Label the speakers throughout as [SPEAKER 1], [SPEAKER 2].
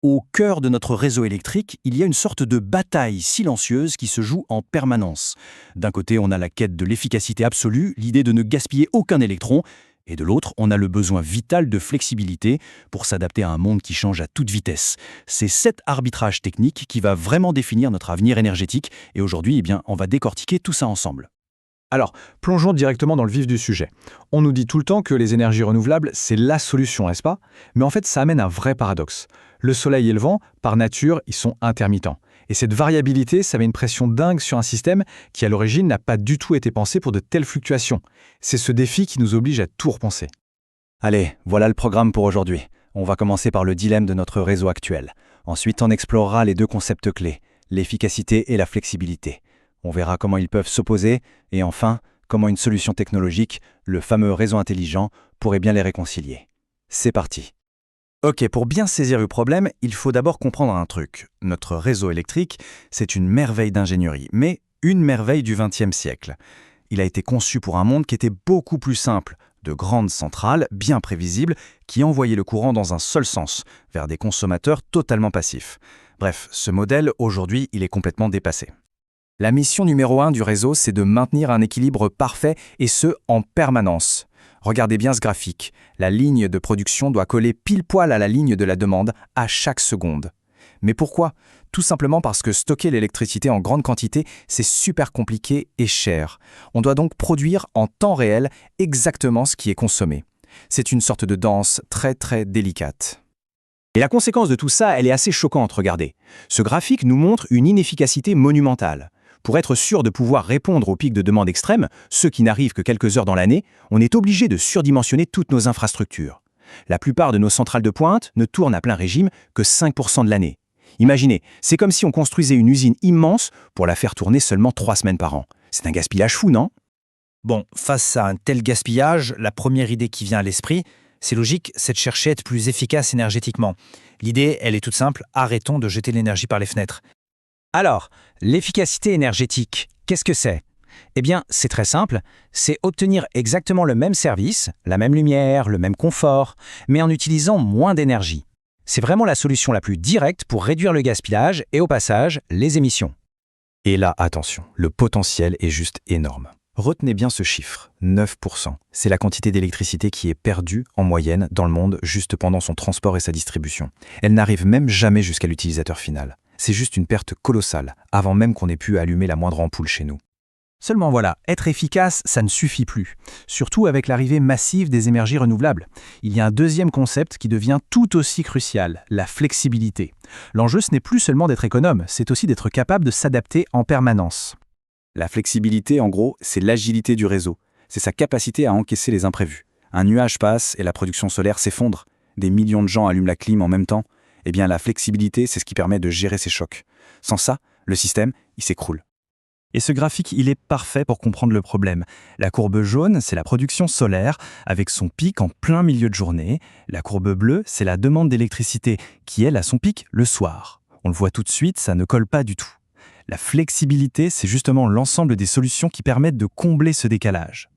[SPEAKER 1] Au cœur de notre réseau électrique, il y a une sorte de bataille silencieuse qui se joue en permanence. D'un côté, on a la quête de l'efficacité absolue, l'idée de ne gaspiller aucun électron, et de l'autre, on a le besoin vital de flexibilité pour s'adapter à un monde qui change à toute vitesse. C'est cet arbitrage technique qui va vraiment définir notre avenir énergétique, et aujourd'hui, on va décortiquer tout ça ensemble.
[SPEAKER 2] Alors, plongeons directement dans le vif du sujet. On nous dit tout le temps que les énergies renouvelables, c'est la solution, n'est-ce pas? Mais en fait, ça amène un vrai paradoxe. Le soleil et le vent, par nature, ils sont intermittents. Et cette variabilité, ça met une pression dingue sur un système qui, à l'origine, n'a pas du tout été pensé pour de telles fluctuations. C'est ce défi qui nous oblige à tout repenser.
[SPEAKER 1] Allez, voilà le programme pour aujourd'hui. On va commencer par le dilemme de notre réseau actuel. Ensuite, on explorera les deux concepts clés, l'efficacité et la flexibilité. On verra comment ils peuvent s'opposer et enfin, comment une solution technologique, le fameux réseau intelligent, pourrait bien les réconcilier. C'est parti. Ok, pour bien saisir le problème, il faut d'abord comprendre un truc. Notre réseau électrique, c'est une merveille d'ingénierie, mais une merveille du XXe siècle. Il a été conçu pour un monde qui était beaucoup plus simple, de grandes centrales, bien prévisibles, qui envoyaient le courant dans un seul sens, vers des consommateurs totalement passifs. Bref, ce modèle, aujourd'hui, il est complètement dépassé. La mission numéro 1 du réseau, c'est de maintenir un équilibre parfait et ce, en permanence. Regardez bien ce graphique. La ligne de production doit coller pile poil à la ligne de la demande à chaque seconde. Mais pourquoi? Tout simplement parce que stocker l'électricité en grande quantité, c'est super compliqué et cher. On doit donc produire en temps réel exactement ce qui est consommé. C'est une sorte de danse très très délicate. Et la conséquence de tout ça, elle est assez choquante, regardez. Ce graphique nous montre une inefficacité monumentale. Pour être sûr de pouvoir répondre aux pics de demande extrêmes, ceux qui n'arrivent que quelques heures dans l'année, on est obligé de surdimensionner toutes nos infrastructures. La plupart de nos centrales de pointe ne tournent à plein régime que 5% de l'année. Imaginez, c'est comme si on construisait une usine immense pour la faire tourner seulement 3 semaines par an. C'est un gaspillage fou, non?
[SPEAKER 3] Bon, face à un tel gaspillage, la première idée qui vient à l'esprit, c'est logique, c'est de chercher à être plus efficace énergétiquement. L'idée, elle est toute simple, arrêtons de jeter l'énergie par les fenêtres. Alors, l'efficacité énergétique, qu'est-ce que c'est? Eh bien, c'est très simple, c'est obtenir exactement le même service, la même lumière, le même confort, mais en utilisant moins d'énergie. C'est vraiment la solution la plus directe pour réduire le gaspillage et au passage, les émissions.
[SPEAKER 2] Et là, attention, le potentiel est juste énorme. Retenez bien ce chiffre, 9%. C'est la quantité d'électricité qui est perdue en moyenne dans le monde juste pendant son transport et sa distribution. Elle n'arrive même jamais jusqu'à l'utilisateur final. C'est juste une perte colossale, avant même qu'on ait pu allumer la moindre ampoule chez nous.
[SPEAKER 1] Seulement voilà, être efficace, ça ne suffit plus. Surtout avec l'arrivée massive des énergies renouvelables. Il y a un deuxième concept qui devient tout aussi crucial, la flexibilité. L'enjeu, ce n'est plus seulement d'être économe, c'est aussi d'être capable de s'adapter en permanence.
[SPEAKER 4] La flexibilité, en gros, c'est l'agilité du réseau. C'est sa capacité à encaisser les imprévus. Un nuage passe et la production solaire s'effondre. Des millions de gens allument la clim en même temps. Eh bien, la flexibilité, c'est ce qui permet de gérer ces chocs. Sans ça, le système, il s'écroule.
[SPEAKER 1] Et ce graphique, il est parfait pour comprendre le problème. La courbe jaune, c'est la production solaire, avec son pic en plein milieu de journée. La courbe bleue, c'est la demande d'électricité, qui, elle, a son pic le soir. On le voit tout de suite, ça ne colle pas du tout. La flexibilité, c'est justement l'ensemble des solutions qui permettent de combler ce décalage.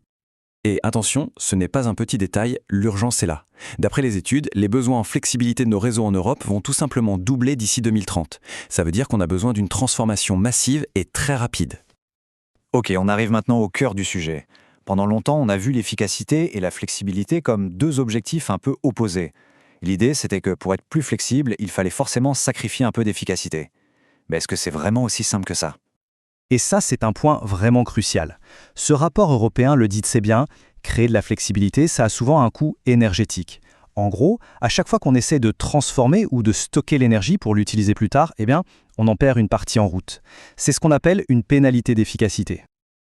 [SPEAKER 4] Et attention, ce n'est pas un petit détail, l'urgence est là. D'après les études, les besoins en flexibilité de nos réseaux en Europe vont tout simplement doubler d'ici 2030. Ça veut dire qu'on a besoin d'une transformation massive et très rapide.
[SPEAKER 5] Ok, on arrive maintenant au cœur du sujet. Pendant longtemps, on a vu l'efficacité et la flexibilité comme deux objectifs un peu opposés. L'idée, c'était que pour être plus flexible, il fallait forcément sacrifier un peu d'efficacité. Mais est-ce que c'est vraiment aussi simple que ça ?
[SPEAKER 1] Et ça, c'est un point vraiment crucial. Ce rapport européen le dit assez bien, créer de la flexibilité, ça a souvent un coût énergétique. En gros, à chaque fois qu'on essaie de transformer ou de stocker l'énergie pour l'utiliser plus tard, on en perd une partie en route. C'est ce qu'on appelle une pénalité d'efficacité.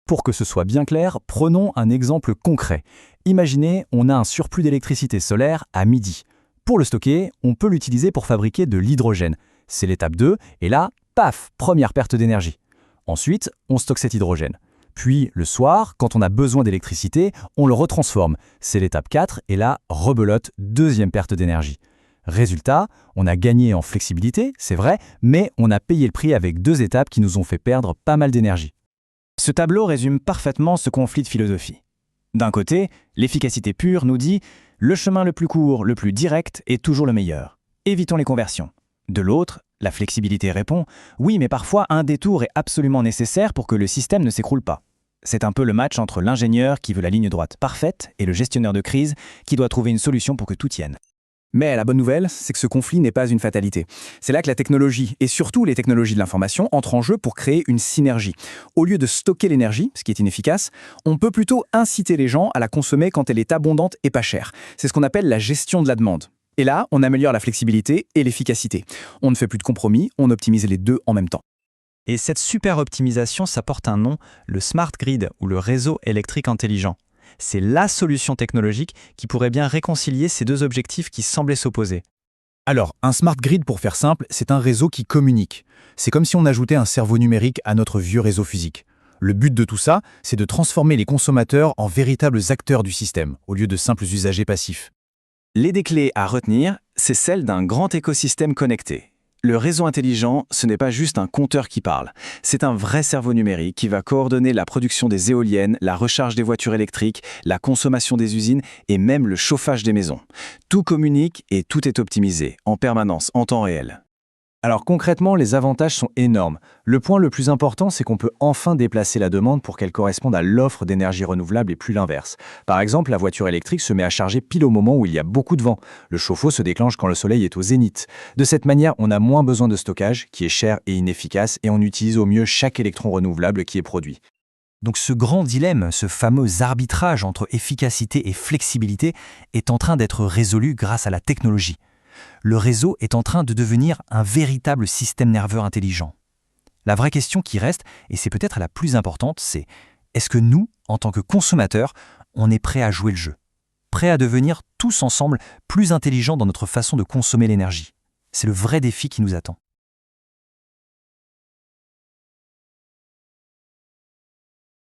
[SPEAKER 1] Pour que ce soit bien clair, prenons un exemple concret. Imaginez, on a un surplus d'électricité solaire à midi. Pour le stocker, on peut l'utiliser pour fabriquer de l'hydrogène. C'est l'étape 2, et là, paf, première perte d'énergie. Ensuite, on stocke cet hydrogène. Puis, le soir, quand on a besoin d'électricité, on le retransforme. C'est l'étape 4, et là, rebelote, deuxième perte d'énergie. Résultat, on a gagné en flexibilité, c'est vrai, mais on a payé le prix avec 2 étapes qui nous ont fait perdre pas mal d'énergie. Ce tableau résume parfaitement ce conflit de philosophie. D'un côté, l'efficacité pure nous dit « le chemin le plus court, le plus direct est toujours le meilleur. Évitons les conversions ». De l'autre, la flexibilité répond « Oui, mais parfois un détour est absolument nécessaire pour que le système ne s'écroule pas ». C'est un peu le match entre l'ingénieur qui veut la ligne droite parfaite et le gestionnaire de crise qui doit trouver une solution pour que tout tienne.
[SPEAKER 4] Mais la bonne nouvelle, c'est que ce conflit n'est pas une fatalité. C'est là que la technologie, et surtout les technologies de l'information, entrent en jeu pour créer une synergie. Au lieu de stocker l'énergie, ce qui est inefficace, on peut plutôt inciter les gens à la consommer quand elle est abondante et pas chère. C'est ce qu'on appelle la gestion de la demande. Et là, on améliore la flexibilité et l'efficacité. On ne fait plus de compromis, on optimise les deux en même temps.
[SPEAKER 6] Et cette super optimisation, ça porte un nom, le smart grid ou le réseau électrique intelligent. C'est la solution technologique qui pourrait bien réconcilier ces deux objectifs qui semblaient s'opposer.
[SPEAKER 2] Alors, un smart grid, pour faire simple, c'est un réseau qui communique. C'est comme si on ajoutait un cerveau numérique à notre vieux réseau physique. Le but de tout ça, c'est de transformer les consommateurs en véritables acteurs du système, au lieu de simples usagers passifs.
[SPEAKER 1] L'idée clé à retenir, c'est celle d'un grand écosystème connecté. Le réseau intelligent, ce n'est pas juste un compteur qui parle. C'est un vrai cerveau numérique qui va coordonner la production des éoliennes, la recharge des voitures électriques, la consommation des usines et même le chauffage des maisons. Tout communique et tout est optimisé, en permanence, en temps réel.
[SPEAKER 2] Alors concrètement, les avantages sont énormes. Le point le plus important, c'est qu'on peut enfin déplacer la demande pour qu'elle corresponde à l'offre d'énergie renouvelable et plus l'inverse. Par exemple, la voiture électrique se met à charger pile au moment où il y a beaucoup de vent. Le chauffe-eau se déclenche quand le soleil est au zénith. De cette manière, on a moins besoin de stockage, qui est cher et inefficace, et on utilise au mieux chaque électron renouvelable qui est produit.
[SPEAKER 3] Donc ce grand dilemme, ce fameux arbitrage entre efficacité et flexibilité, est en train d'être résolu grâce à la technologie. Le réseau est en train de devenir un véritable système nerveux intelligent. La vraie question qui reste, et c'est peut-être la plus importante, c'est est-ce que nous, en tant que consommateurs, on est prêts à jouer le jeu? Prêts à devenir tous ensemble plus intelligents dans notre façon de consommer l'énergie? C'est le vrai défi qui nous attend.